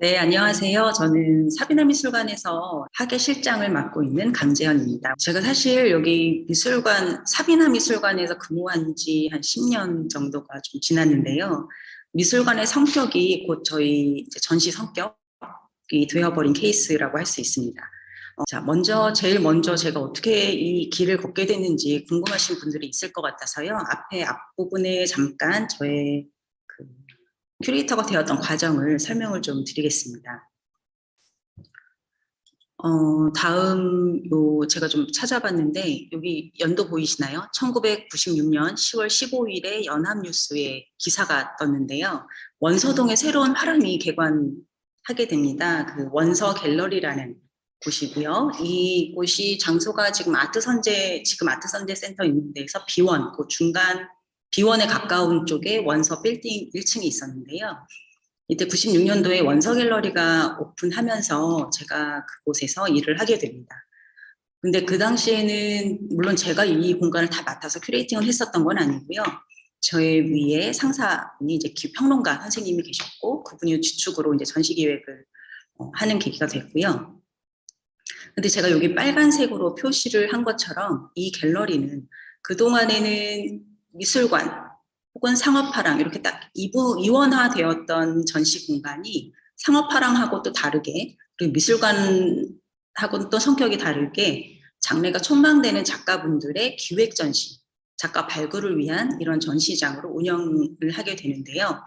네, 안녕하세요. 저는 사비나 미술관에서 학예 실장을 맡고 있는 강재현입니다. 제가 사실 여기 미술관, 사비나 미술관에서 근무한 지 한 10년 정도가 좀 지났는데요. 미술관의 성격이 곧 저희 이제 전시 성격이 되어버린 케이스라고 할 수 있습니다. 자, 제일 먼저 제가 어떻게 이 길을 걷게 됐는지 궁금하신 분들이 있을 것 같아서요. 앞부분에 잠깐 저의 그 큐레이터가 되었던 과정을 설명을 좀 드리겠습니다. 제가 좀 찾아봤는데, 여기 연도 보이시나요? 1996년 10월 15일에 연합뉴스에 기사가 떴는데요. 원서동에 새로운 화랑이 개관하게 됩니다. 그 원서 갤러리라는 곳이고요. 이 곳이 장소가 지금 아트선재 센터 있는 데서 그 중간 비원에 가까운 쪽에 원서 빌딩 1층이 있었는데요. 이때 96년도에 원서 갤러리가 오픈하면서 제가 그곳에서 일을 하게 됩니다. 근데 그 당시에는 물론 제가 이 공간을 다 맡아서 큐레이팅을 했었던 건 아니고요. 저의 위에 상사분이 이제 평론가 선생님이 계셨고 그분이 주축으로 이제 전시 기획을 하는 계기가 됐고요. 근데 제가 여기 빨간색으로 표시를 한 것처럼 이 갤러리는 그동안에는 미술관 혹은 상업화랑 이렇게 딱 이원화되었던 전시 공간이 상업화랑하고 또 다르게 그리고 미술관하고는 또 성격이 다르게 장래가 촉망되는 작가분들의 기획 전시, 작가 발굴을 위한 이런 전시장으로 운영을 하게 되는데요.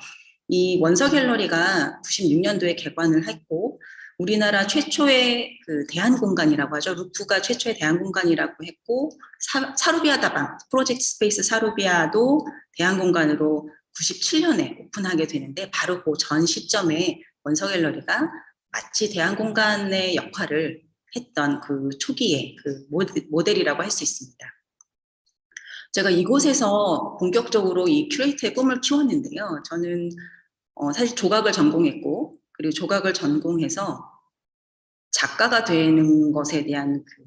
이 원서 갤러리가 96년도에 개관을 했고 우리나라 최초의 그 대한공간이라고 하죠. 루프가 최초의 대한공간이라고 했고 사루비아 다방, 프로젝트 스페이스 사루비아도 대한공간으로 97년에 오픈하게 되는데 바로 그 전 시점에 원서 갤러리가 마치 대한공간의 역할을 했던 그 초기의 그 모델이라고 할 수 있습니다. 제가 이곳에서 본격적으로 이 큐레이터의 꿈을 키웠는데요. 저는 사실 조각을 전공했고 그리고 조각을 전공해서 작가가 되는 것에 대한 그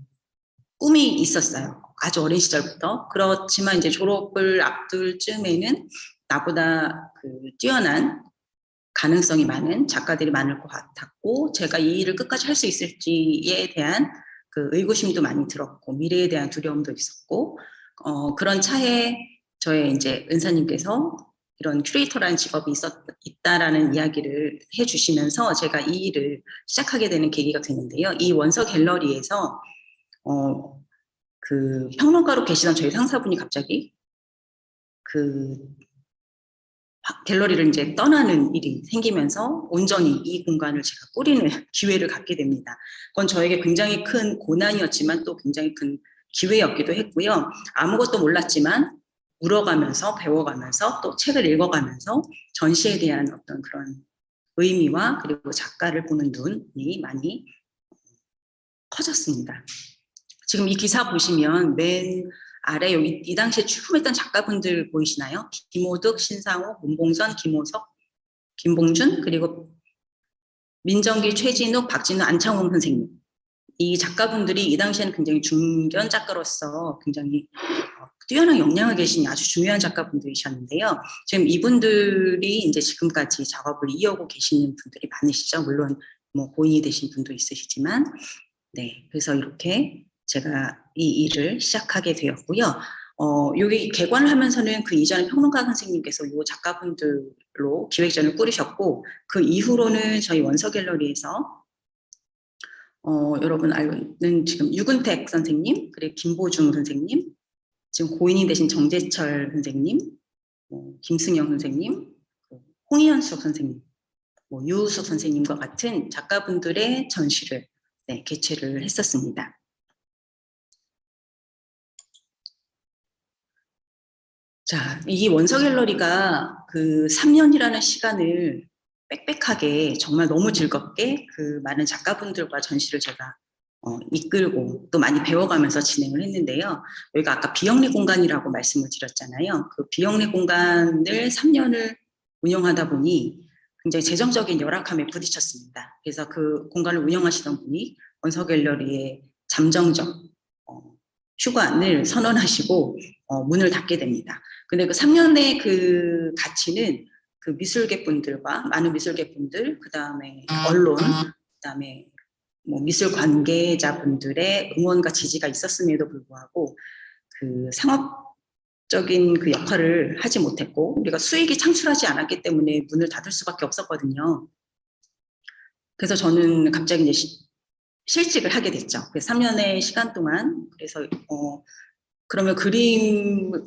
꿈이 있었어요. 아주 어린 시절부터. 그렇지만 이제 졸업을 앞둘 쯤에는 나보다 그 뛰어난 가능성이 많은 작가들이 많을 것 같았고 제가 이 일을 끝까지 할 수 있을지에 대한 그 의구심도 많이 들었고 미래에 대한 두려움도 있었고 그런 차에 저의 이제 은사님께서 이런 큐레이터라는 직업이 있다라는 이야기를 해주시면서 제가 이 일을 시작하게 되는 계기가 되는데요. 이 원서 갤러리에서 그 평론가로 계시던 저희 상사분이 갑자기 그 갤러리를 이제 떠나는 일이 생기면서 온전히 이 공간을 제가 꾸리는 기회를 갖게 됩니다. 그건 저에게 굉장히 큰 고난이었지만 또 굉장히 큰 기회였기도 했고요. 아무것도 몰랐지만 물어가면서 배워가면서 또 책을 읽어가면서 전시에 대한 어떤 그런 의미와 그리고 작가를 보는 눈이 많이 커졌습니다. 지금 이 기사 보시면 맨 아래 여기 이 당시에 출품했던 작가분들 보이시나요? 김호득, 신상호, 문봉선, 김호석, 김봉준 그리고 민정기, 최진욱, 박진우, 안창홍 선생님. 이 작가분들이 이 당시에는 굉장히 중견 작가로서 굉장히 뛰어난 역량을 계신 아주 중요한 작가분들이셨는데요. 지금 이분들이 이제 지금까지 작업을 이어오고 계시는 분들이 많으시죠. 물론 뭐 고인이 되신 분도 있으시지만, 네. 그래서 이렇게 제가 이 일을 시작하게 되었고요. 여기 개관을 하면서는 그 이전에 평론가 선생님께서 이 작가분들로 기획전을 꾸리셨고, 그 이후로는 저희 원서 갤러리에서 여러분 알고는 지금 유근택 선생님, 그리고 김보중 선생님, 지금 고인이 되신 정재철 선생님, 김승영 선생님, 홍희연숙 선생님, 유우숙 선생님과 같은 작가분들의 전시를 개최를 했었습니다. 자, 이 원서 갤러리가 그 3년이라는 시간을 빽빽하게 정말 너무 즐겁게 그 많은 작가분들과 전시를 제가 이끌고 또 많이 배워가면서 진행을 했는데요. 여기가 아까 비영리 공간이라고 말씀을 드렸잖아요. 그 비영리 공간을 3년을 운영하다 보니 굉장히 재정적인 열악함에 부딪혔습니다. 그래서 그 공간을 운영하시던 분이 원서 갤러리의 잠정적 휴관을 선언하시고 문을 닫게 됩니다. 근데 그 3년의 그 가치는 그 미술계분들과 많은 미술계분들, 그 다음에 언론, 그 다음에 뭐 미술 관계자분들의 응원과 지지가 있었음에도 불구하고 그 상업적인 그 역할을 하지 못했고 우리가 수익이 창출하지 않았기 때문에 문을 닫을 수밖에 없었거든요. 그래서 저는 갑자기 이제 실직을 하게 됐죠. 그래서 3년의 시간 동안 그래서 그러면 그림과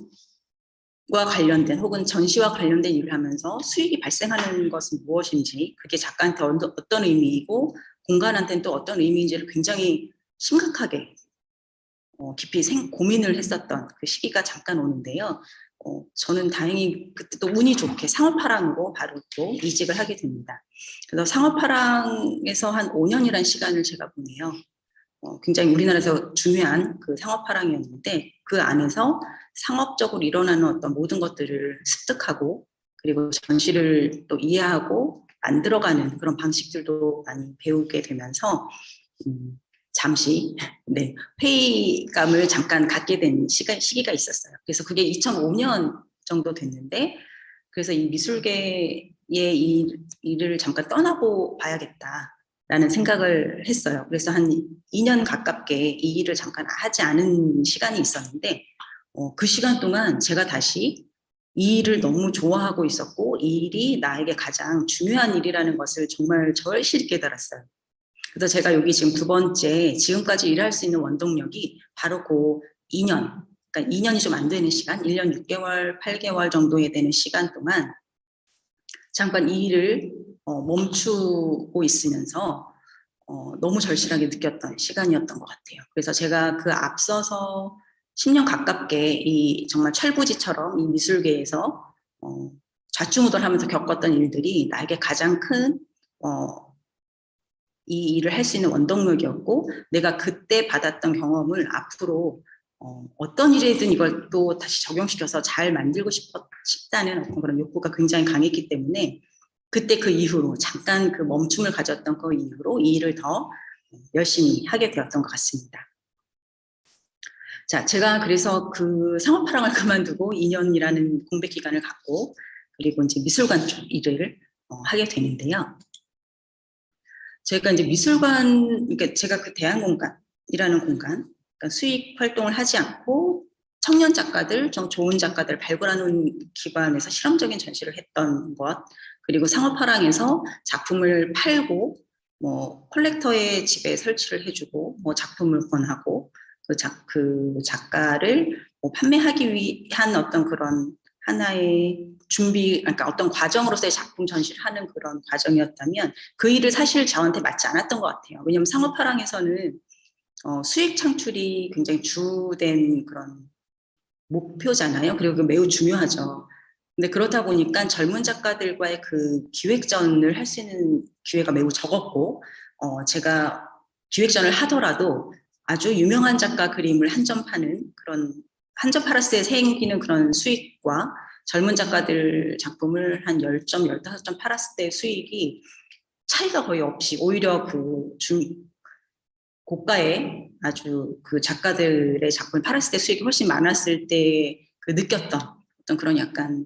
관련된 혹은 전시와 관련된 일을 하면서 수익이 발생하는 것은 무엇인지, 그게 작가한테 어떤 의미이고 공간한테는 또 어떤 의미인지를 굉장히 심각하게 깊이 고민을 했었던 그 시기가 잠깐 오는데요. 저는 다행히 그때 또 운이 좋게 상업화랑으로 바로 또 이직을 하게 됩니다. 그래서 상업화랑에서 한 5년이라는 시간을 제가 보내요. 굉장히 우리나라에서 중요한 그 상업화랑이었는데 그 안에서 상업적으로 일어나는 어떤 모든 것들을 습득하고 그리고 전시를 또 이해하고 만들어가는 그런 방식들도 많이 배우게 되면서 잠시 네, 회의감을 잠깐 갖게 된 시기가 있었어요. 그래서 그게 2005년 정도 됐는데 그래서 이 미술계의 일을 잠깐 떠나고 봐야겠다라는 생각을 했어요. 그래서 한 2년 가깝게 이 일을 잠깐 하지 않은 시간이 있었는데 그 시간 동안 제가 다시 이 일을 너무 좋아하고 있었고 이 일이 나에게 가장 중요한 일이라는 것을 정말 절실히 깨달았어요. 그래서 제가 여기 지금 두 번째 지금까지 일할 수 있는 원동력이 바로 그 2년, 그러니까 2년이 좀 안 되는 시간, 1년 6개월, 8개월 정도에 되는 시간 동안 잠깐 이 일을 멈추고 있으면서 너무 절실하게 느꼈던 시간이었던 것 같아요. 그래서 제가 그 앞서서 10년 가깝게 이 정말 철부지처럼 이 미술계에서 좌충우돌하면서 겪었던 일들이 나에게 가장 큰 이 일을 할 수 있는 원동력이었고 내가 그때 받았던 경험을 앞으로 어떤 일이든 이걸 또 다시 적용시켜서 잘 만들고 싶다는 어떤 그런 욕구가 굉장히 강했기 때문에 그때 그 이후로 잠깐 그 멈춤을 가졌던 그 이후로 이 일을 더 열심히 하게 되었던 것 같습니다. 자, 제가 그래서 그 상업화랑을 그만두고 2년이라는 공백 기간을 갖고 그리고 이제 미술관 쪽 일을 하게 되는데요. 제가 이제 미술관, 그러니까 제가 그 대한공간이라는 공간, 그러니까 수익 활동을 하지 않고 청년 작가들, 좀 좋은 작가들 발굴하는 기관에서 실험적인 전시를 했던 것, 그리고 상업화랑에서 작품을 팔고, 뭐 컬렉터의 집에 설치를 해주고, 뭐 작품을 권하고, 그 작가를 뭐 판매하기 위한 어떤 그런 하나의 준비, 그러니까 어떤 과정으로서의 작품 전시를 하는 그런 과정이었다면 그 일을 사실 저한테 맞지 않았던 것 같아요. 왜냐하면 상업화랑에서는 수익 창출이 굉장히 주된 그런 목표잖아요. 그리고 매우 중요하죠. 근데 그렇다 보니까 젊은 작가들과의 그 기획전을 할 수 있는 기회가 매우 적었고, 제가 기획전을 하더라도 아주 유명한 작가 그림을 한 점 파는 그런, 한 점 팔았을 때 생기는 그런 수익과 젊은 작가들 작품을 한 10점, 15점 팔았을 때 수익이 차이가 거의 없이 오히려 그 고가의 아주 그 작가들의 작품을 팔았을 때 수익이 훨씬 많았을 때 그 느꼈던 어떤 그런 약간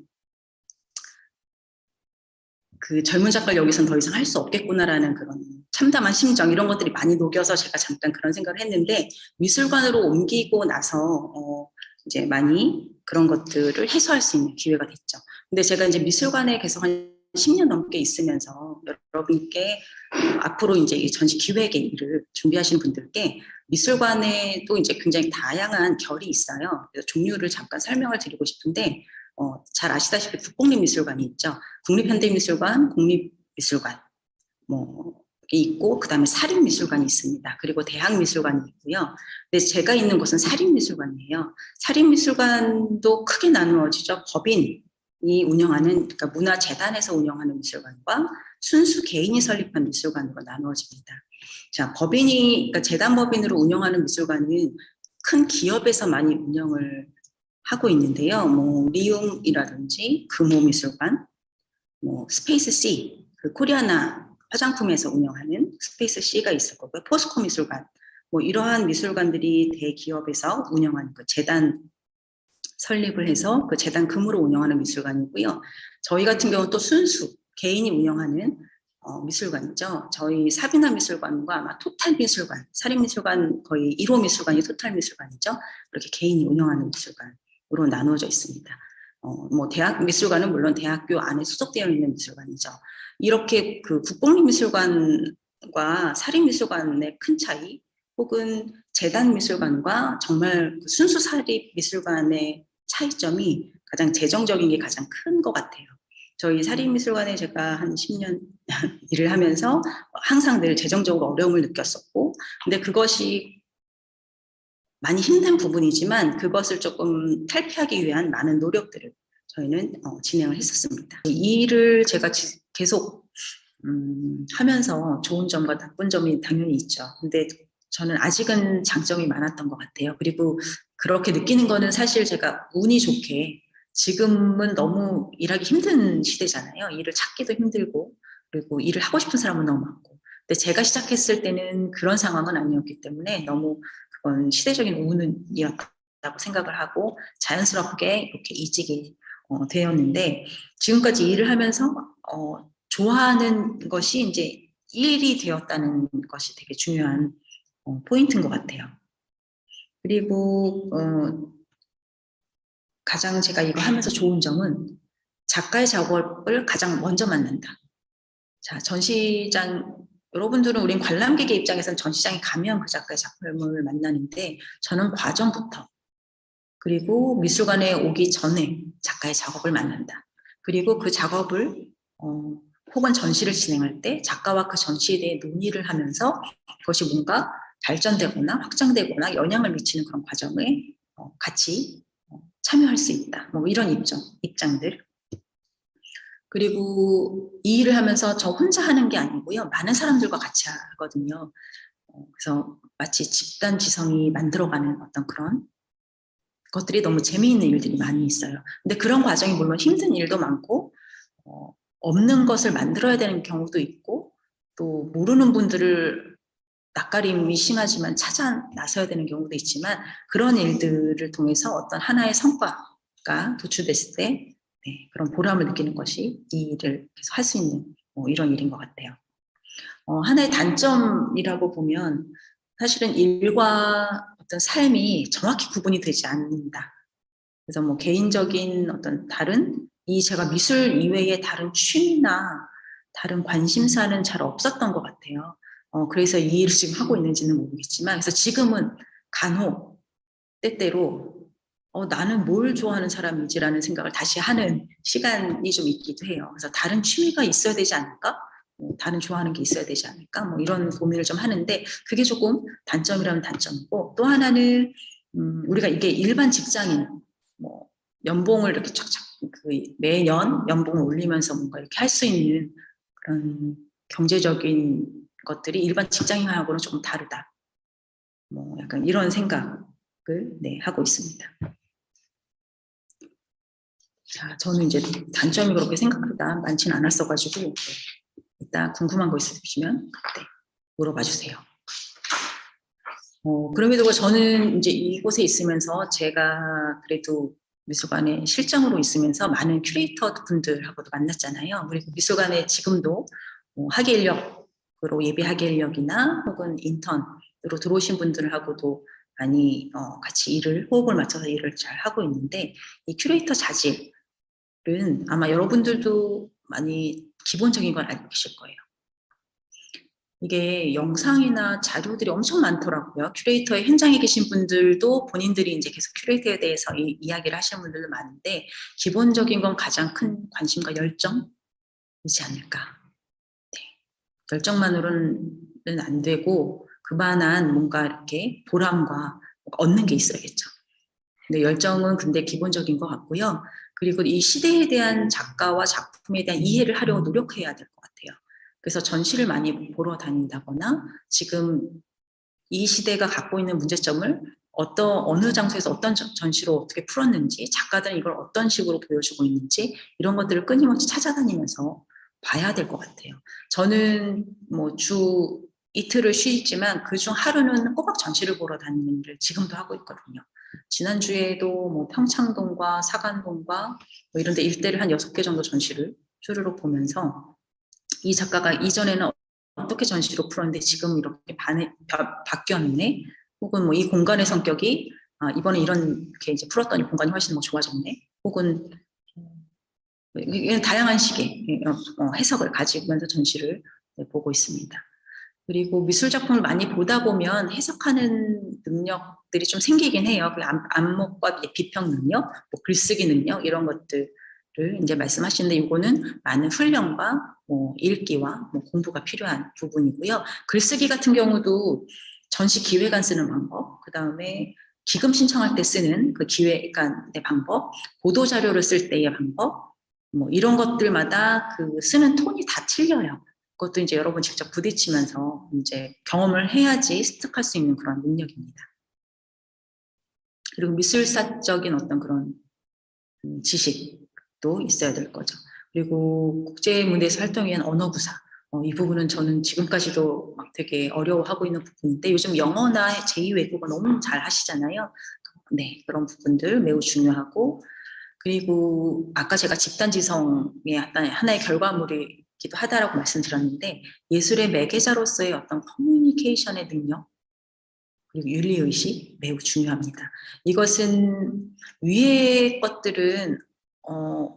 그 젊은 작가를 여기서는 더 이상 할 수 없겠구나라는 그런 참담한 심정 이런 것들이 많이 녹여서 제가 잠깐 그런 생각을 했는데 미술관으로 옮기고 나서 이제 많이 그런 것들을 해소할 수 있는 기회가 됐죠. 근데 제가 이제 미술관에 계속 한 10년 넘게 있으면서 여러분께 앞으로 이제 이 전시 기획의 일을 준비하시는 분들께 미술관에 또 이제 굉장히 다양한 결이 있어요. 그래서 종류를 잠깐 설명을 드리고 싶은데 잘 아시다시피 국공립미술관이 있죠. 국립현대미술관, 국립미술관 뭐 있고 그다음에 사립미술관이 있습니다. 그리고 대학미술관이 있고요. 근데 제가 있는 곳은 사립미술관이에요. 사립미술관도 크게 나누어지죠. 법인이 운영하는 그러니까 문화재단에서 운영하는 미술관과 순수 개인이 설립한 미술관으로 나누어집니다. 자, 법인이 그러니까 재단 법인으로 운영하는 미술관은 큰 기업에서 많이 운영을 하고 있는데요. 뭐 리움이라든지 금호미술관, 뭐 스페이스 C, 그 코리아나 화장품에서 운영하는 스페이스 C가 있을 거고요. 포스코 미술관, 뭐 이러한 미술관들이 대기업에서 운영하는 그 재단 설립을 해서 그 재단 금으로 운영하는 미술관이고요. 저희 같은 경우는 또 순수 개인이 운영하는 미술관이죠. 저희 사비나 미술관과 아마 토탈 미술관, 사립 미술관 거의 1호 미술관이 토탈 미술관이죠. 그렇게 개인이 운영하는 미술관으로 나누어져 있습니다. 뭐 대학 미술관은 물론 대학교 안에 소속되어 있는 미술관이죠. 이렇게 그 국공립미술관과 사립미술관의 큰 차이, 혹은 재단미술관과 정말 그 순수 사립미술관의 차이점이 가장 재정적인 게 가장 큰 것 같아요. 저희 사립미술관에 제가 한 10년 일을 하면서 항상 늘 재정적으로 어려움을 느꼈었고, 근데 그것이 많이 힘든 부분이지만 그것을 조금 탈피하기 위한 많은 노력들을 저희는 진행을 했었습니다. 이 일을 제가 계속 하면서 좋은 점과 나쁜 점이 당연히 있죠. 근데 저는 아직은 장점이 많았던 것 같아요. 그리고 그렇게 느끼는 거는 사실 제가 운이 좋게 지금은 너무 일하기 힘든 시대잖아요. 일을 찾기도 힘들고, 그리고 일을 하고 싶은 사람은 너무 많고. 근데 제가 시작했을 때는 그런 상황은 아니었기 때문에 너무 그건 시대적인 운이었다고 생각을 하고 자연스럽게 이렇게 이직이 되었는데, 지금까지 일을 하면서 좋아하는 것이 이제 일이 되었다는 것이 되게 중요한 포인트인 것 같아요. 그리고 가장 제가 이거 하면서 좋은 점은 작가의 작업을 가장 먼저 만난다. 자, 전시장, 여러분들은 우린 관람객의 입장에서는 전시장에 가면 그 작가의 작품을 만나는데, 저는 과정부터, 그리고 미술관에 오기 전에 작가의 작업을 만난다. 그리고 그 작업을 혹은 전시를 진행할 때 작가와 그 전시에 대해 논의를 하면서 그것이 뭔가 발전되거나 확장되거나 영향을 미치는 그런 과정에 같이 참여할 수 있다. 뭐 이런 입장들. 그리고 이 일을 하면서 저 혼자 하는 게 아니고요. 많은 사람들과 같이 하거든요. 그래서 마치 집단 지성이 만들어가는 어떤 그런 것들이 너무 재미있는 일들이 많이 있어요. 근데 그런 과정이 물론 힘든 일도 많고, 없는 것을 만들어야 되는 경우도 있고, 또 모르는 분들을 낯가림이 심하지만 찾아 나서야 되는 경우도 있지만, 그런 일들을 통해서 어떤 하나의 성과가 도출됐을 때 네, 그런 보람을 느끼는 것이 이 일을 계속 할 수 있는 이런 일인 것 같아요. 하나의 단점이라고 보면 사실은 일과 어떤 삶이 정확히 구분이 되지 않는다. 그래서 뭐 개인적인 어떤 다른 제가 미술 이외의 다른 취미나 다른 관심사는 잘 없었던 것 같아요. 그래서 이 일을 지금 하고 있는지는 모르겠지만, 그래서 지금은 간혹 때때로 나는 뭘 좋아하는 사람이지라는 생각을 다시 하는 시간이 좀 있기도 해요. 그래서 다른 취미가 있어야 되지 않을까? 다른 좋아하는 게 있어야 되지 않을까? 뭐 이런 고민을 좀 하는데, 그게 조금 단점이라면 단점이고, 또 하나는 우리가 이게 일반 직장인 뭐 연봉을 이렇게 쫙쫙 매년 연봉을 올리면서 뭔가 이렇게 할 수 있는 그런 경제적인 것들이 일반 직장인하고는 조금 다르다. 뭐 약간 이런 생각을 하고 있습니다. 자, 저는 이제 단점이 그렇게 생각보다 많지는 않았어가지고 이따 궁금한 거 있으시면 그때 물어봐 주세요. 그럼에도 저는 이제 이곳에 있으면서 제가 그래도 미술관에 실장으로 있으면서 많은 큐레이터 분들하고도 만났잖아요. 그리고 미술관에 지금도 학예 인력으로 예비 학예 인력이나 혹은 인턴으로 들어오신 분들하고도 많이 같이 호흡을 맞춰서 일을 잘 하고 있는데, 이 큐레이터 자질은 아마 여러분들도 많이 기본적인 걸 알고 계실 거예요. 이게 영상이나 자료들이 엄청 많더라고요. 큐레이터의 현장에 계신 분들도 본인들이 이제 계속 큐레이터에 대해서 이야기를 하시는 분들도 많은데, 기본적인 건 가장 큰 관심과 열정이지 않을까. 네. 열정만으로는 안 되고 그만한 뭔가 이렇게 보람과 얻는 게 있어야겠죠. 근데 열정은 근데 기본적인 것 같고요. 그리고 이 시대에 대한 작가와 작품에 대한 이해를 하려고 노력해야 될 것 같아요. 그래서 전시를 많이 보러 다닌다거나, 지금 이 시대가 갖고 있는 문제점을 어느 장소에서 어떤 전시로 어떻게 풀었는지, 작가들은 이걸 어떤 식으로 보여주고 있는지, 이런 것들을 끊임없이 찾아다니면서 봐야 될 것 같아요. 저는 뭐 주 이틀을 쉬지만 그중 하루는 꼬박 전시를 보러 다니는 일을 지금도 하고 있거든요. 지난주에도 뭐 평창동과 사간동과 뭐 이런 데 일대를 한 6개 정도 전시를 주르륵 보면서 이 작가가 이전에는 어떻게 전시로 풀었는데 지금 이렇게 바뀌었네, 혹은 뭐 이 공간의 성격이 이번에 이렇게 이제 풀었더니 공간이 훨씬 뭐 좋아졌네, 혹은 이런 다양한 식의 해석을 가지면서 전시를 보고 있습니다. 그리고 미술 작품을 많이 보다 보면 해석하는 능력들이 좀 생기긴 해요. 그 안목과 비평 능력, 뭐 글쓰기 능력 이런 것들을 이제 말씀하시는데, 이거는 많은 훈련과 뭐 읽기와 뭐 공부가 필요한 부분이고요. 글쓰기 같은 경우도 전시 기획안 쓰는 방법, 그 다음에 기금 신청할 때 쓰는 그 기획안의 방법, 보도 자료를 쓸 때의 방법, 뭐 이런 것들마다 그 쓰는 톤이 다 틀려요. 그것도 이제 여러분 직접 부딪히면서 이제 경험을 해야지 습득할 수 있는 그런 능력입니다. 그리고 미술사적인 어떤 그런 지식도 있어야 될 거죠. 그리고 국제무대에서 활동을 위한 언어구사. 이 부분은 저는 지금까지도 막 되게 어려워하고 있는 부분인데, 요즘 영어나 제2외국어 너무 잘 하시잖아요. 네, 그런 부분들 매우 중요하고, 그리고 아까 제가 집단지성의 하나의 결과물이기도 하다라고 말씀드렸는데, 예술의 매개자로서의 어떤 커뮤니케이션의 능력, 그리고 윤리의식 매우 중요합니다. 이것은 위의 것들은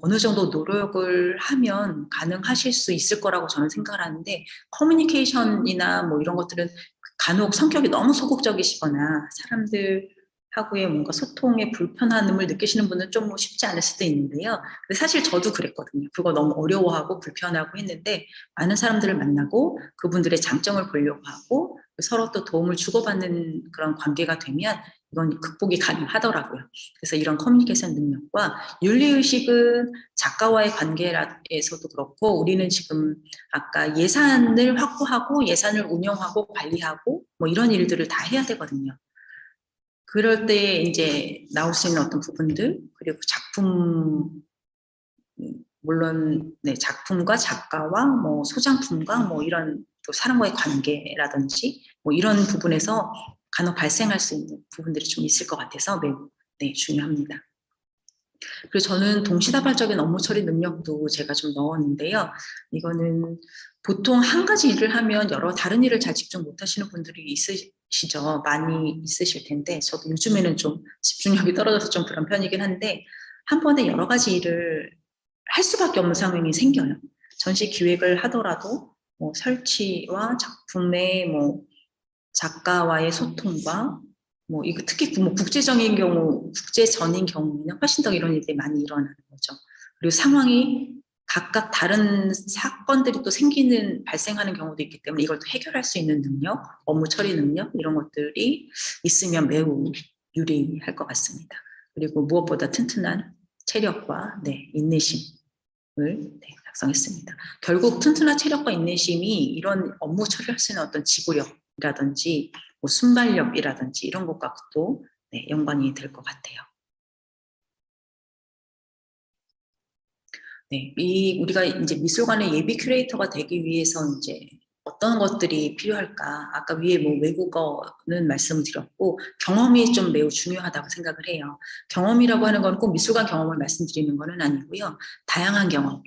어느 정도 노력을 하면 가능하실 수 있을 거라고 저는 생각을 하는데, 커뮤니케이션이나 뭐 이런 것들은 간혹 성격이 너무 소극적이시거나 사람들하고의 뭔가 소통의 불편함을 느끼시는 분은 좀 쉽지 않을 수도 있는데요. 근데 사실 저도 그랬거든요. 그거 너무 어려워하고 불편하고 했는데, 많은 사람들을 만나고 그분들의 장점을 보려고 하고 서로 또 도움을 주고받는 그런 관계가 되면 이건 극복이 가능하더라고요. 그래서 이런 커뮤니케이션 능력과 윤리의식은 작가와의 관계에서도 그렇고, 우리는 지금 아까 예산을 확보하고 예산을 운영하고 관리하고 뭐 이런 일들을 다 해야 되거든요. 그럴 때 이제 나올 수 있는 어떤 부분들, 그리고 작품, 물론 네, 작품과 작가와 뭐 소장품과 뭐 이런 또 사람과의 관계라든지 뭐 이런 부분에서 간혹 발생할 수 있는 부분들이 좀 있을 것 같아서 매우 네, 중요합니다. 그리고 저는 동시다발적인 업무 처리 능력도 제가 좀 넣었는데요. 이거는 보통 한 가지 일을 하면 여러 다른 일을 잘 집중 못 하시는 분들이 있으시죠. 많이 있으실 텐데, 저도 요즘에는 좀 집중력이 떨어져서 좀 그런 편이긴 한데, 한 번에 여러 가지 일을 할 수밖에 없는 상황이 생겨요. 전시 기획을 하더라도 뭐 설치와 작품의 뭐 작가와의 소통과 뭐 이거 특히 뭐 국제적인 경우, 국제전인 경우는 훨씬 더 이런 일들이 많이 일어나는 거죠. 그리고 상황이 각각 다른 사건들이 또 발생하는 경우도 있기 때문에 이걸 또 해결할 수 있는 능력, 업무 처리 능력 이런 것들이 있으면 매우 유리할 것 같습니다. 그리고 무엇보다 튼튼한 체력과 네, 인내심을 네, 작성했습니다. 결국 튼튼한 체력과 인내심이 이런 업무 처리할 수 있는 어떤 지구력이라든지 뭐 순발력이라든지 이런 것과도 네, 연관이 될 것 같아요. 네, 우리가 이제 미술관의 예비 큐레이터가 되기 위해서 이제 어떤 것들이 필요할까? 아까 위에 뭐 외국어는 말씀드렸고, 경험이 좀 매우 중요하다고 생각을 해요. 경험이라고 하는 건 꼭 미술관 경험을 말씀드리는 거는 아니고요. 다양한 경험.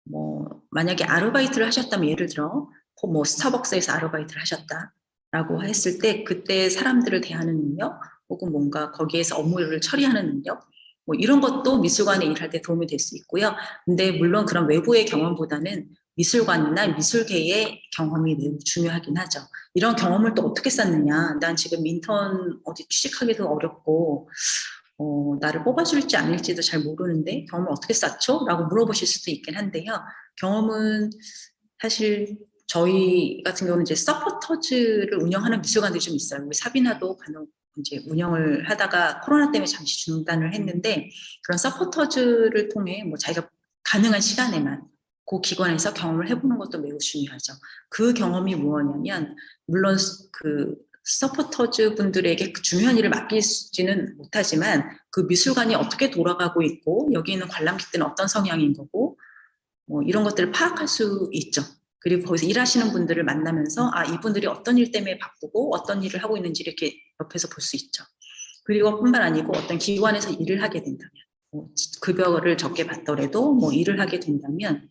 뭐 만약에 아르바이트를 하셨다면, 예를 들어 뭐 스타벅스에서 아르바이트를 하셨다라고 했을 때 그때 사람들을 대하는 능력, 혹은 뭔가 거기에서 업무를 처리하는 능력, 뭐 이런 것도 미술관에 일할 때 도움이 될 수 있고요. 근데 물론 그런 외부의 경험보다는 미술관이나 미술계의 경험이 매우 중요하긴 하죠. 이런 경험을 또 어떻게 쌓느냐. 난 지금 인턴 어디 취직하기도 어렵고 나를 뽑아줄지 아닐지도 잘 모르는데 경험을 어떻게 쌓죠? 라고 물어보실 수도 있긴 한데요. 경험은 사실 저희 같은 경우는 이제 서포터즈를 운영하는 미술관들이 좀 있어요. 우리 사비나도 간혹 이제 운영을 하다가 코로나 때문에 잠시 중단을 했는데, 그런 서포터즈를 통해 뭐 자기가 가능한 시간에만 그 기관에서 경험을 해보는 것도 매우 중요하죠. 그 경험이 무엇이냐면, 물론 그 서포터즈 분들에게 그 중요한 일을 맡기지는 못하지만 그 미술관이 어떻게 돌아가고 있고 여기 있는 관람객들은 어떤 성향인 거고 뭐 이런 것들을 파악할 수 있죠. 그리고 거기서 일하시는 분들을 만나면서 이분들이 어떤 일 때문에 바쁘고 어떤 일을 하고 있는지 이렇게 옆에서 볼 수 있죠. 그리고 뿐만 아니고 어떤 기관에서 일을 하게 된다면, 뭐 급여를 적게 받더라도 뭐 일을 하게 된다면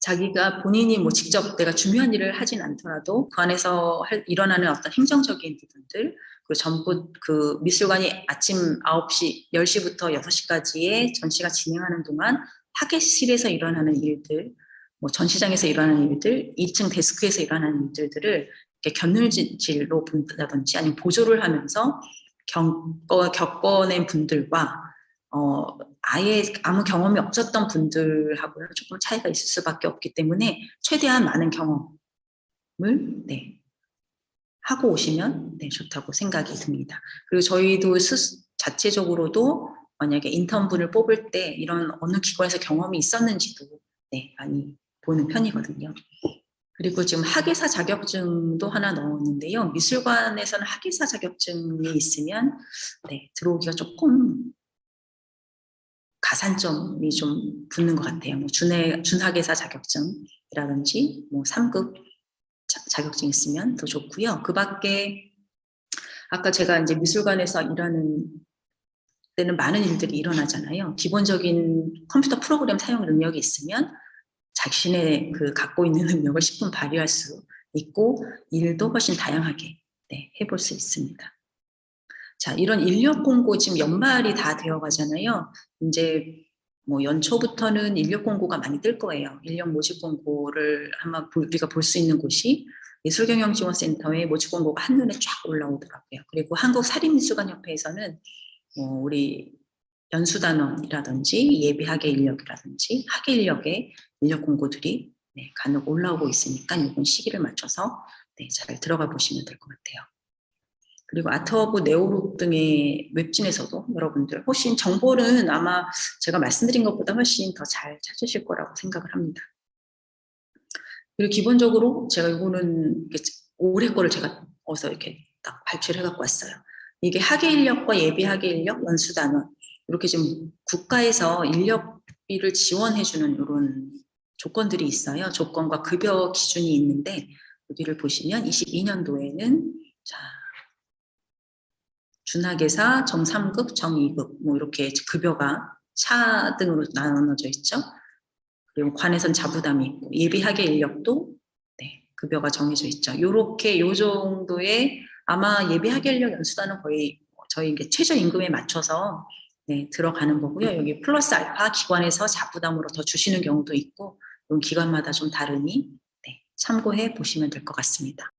자기가 본인이 뭐 직접 내가 중요한 일을 하진 않더라도 그 안에서 일어나는 어떤 행정적인 부분들, 그리고 전부 그 미술관이 아침 9시, 10시부터 6시까지의 전시가 진행하는 동안 학예실에서 일어나는 일들, 뭐 전시장에서 일어나는 일들, 2층 데스크에서 일어나는 일들을 이렇게 견눈질로 본다든지 아니면 보조를 하면서 겪어낸 분들과 아예 아무 경험이 없었던 분들하고는 조금 차이가 있을 수밖에 없기 때문에 최대한 많은 경험을 네, 하고 오시면 네, 좋다고 생각이 듭니다. 그리고 저희도 자체적으로도 만약에 인턴분을 뽑을 때 이런 어느 기관에서 경험이 있었는지도 네, 많이 보는 편이거든요. 그리고 지금 학예사 자격증도 하나 넣었는데요. 미술관에서는 학예사 자격증이 있으면 네, 들어오기가 조금 가산점이 좀 붙는 것 같아요. 뭐 준학예사 자격증이라든지 뭐 3급 자격증 있으면 더 좋고요. 그 밖에 아까 제가 이제 미술관에서 일하는 때는 많은 일들이 일어나잖아요. 기본적인 컴퓨터 프로그램 사용 능력이 있으면 자신의 그 갖고 있는 능력을 10분 발휘할 수 있고 일도 훨씬 다양하게 네, 해볼 수 있습니다. 자, 이런 인력 공고 지금 연말이 다 되어 가잖아요. 이제 뭐 연초부터는 인력 공고가 많이 뜰 거예요. 인력 모집 공고를 아마 우리가 볼 수 있는 곳이 예술경영지원센터에 모집 공고가 한눈에 쫙 올라오더라고요. 그리고 한국사립미술관협회에서는 우리 연수단원이라든지 예비학예 인력이라든지 학예 인력의 인력 공고들이 네, 간혹 올라오고 있으니까 이번 시기를 맞춰서 네, 잘 들어가 보시면 될 것 같아요. 그리고 아트허브 네오룩 등의 웹진에서도 여러분들 훨씬 정보는 아마 제가 말씀드린 것보다 훨씬 더 잘 찾으실 거라고 생각을 합니다. 그리고 기본적으로 제가 이거는 올해 거를 제가 어디서 이렇게 딱 발췌를 해갖고 왔어요. 이게 학예 인력과 예비 학예 인력, 연수단원 이렇게 좀 국가에서 인력비를 지원해주는 이런 조건들이 있어요. 조건과 급여 기준이 있는데 여기를 보시면 22년도에는 자. 준학예사, 정3급, 정2급 뭐 이렇게 급여가 차등으로 나눠져 있죠. 그리고 관에선 자부담이 있고 예비학예 인력도 네, 급여가 정해져 있죠. 요렇게 요 정도의 아마 예비학예 인력 연수단은 거의 저희 이게 최저임금에 맞춰서 네, 들어가는 거고요. 여기 플러스 알파 기관에서 자부담으로 더 주시는 경우도 있고 기관마다 좀 다르니 네, 참고해 보시면 될 것 같습니다.